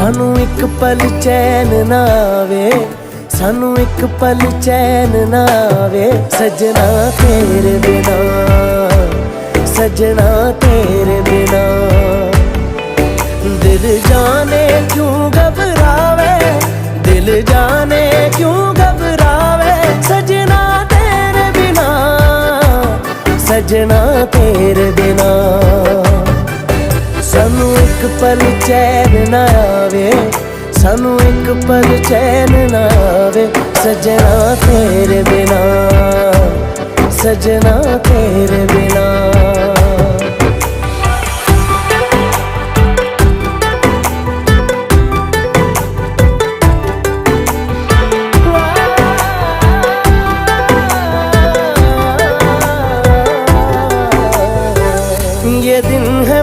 सानू एक पल चैन ना आवे, सानू एक पल चैन ना आवे, सजना तेरे बिना, सजना तेरे बिना। दिल जाने क्यों घबरावे, दिल जाने क्यों घबरावे, सजना तेरे बिना, सजना तेरे बिना। सानू एक पल चैन ना आवे, सानू एक पल चैन ना आवे, सजना तेरे बिना, सजना तेरे बिना।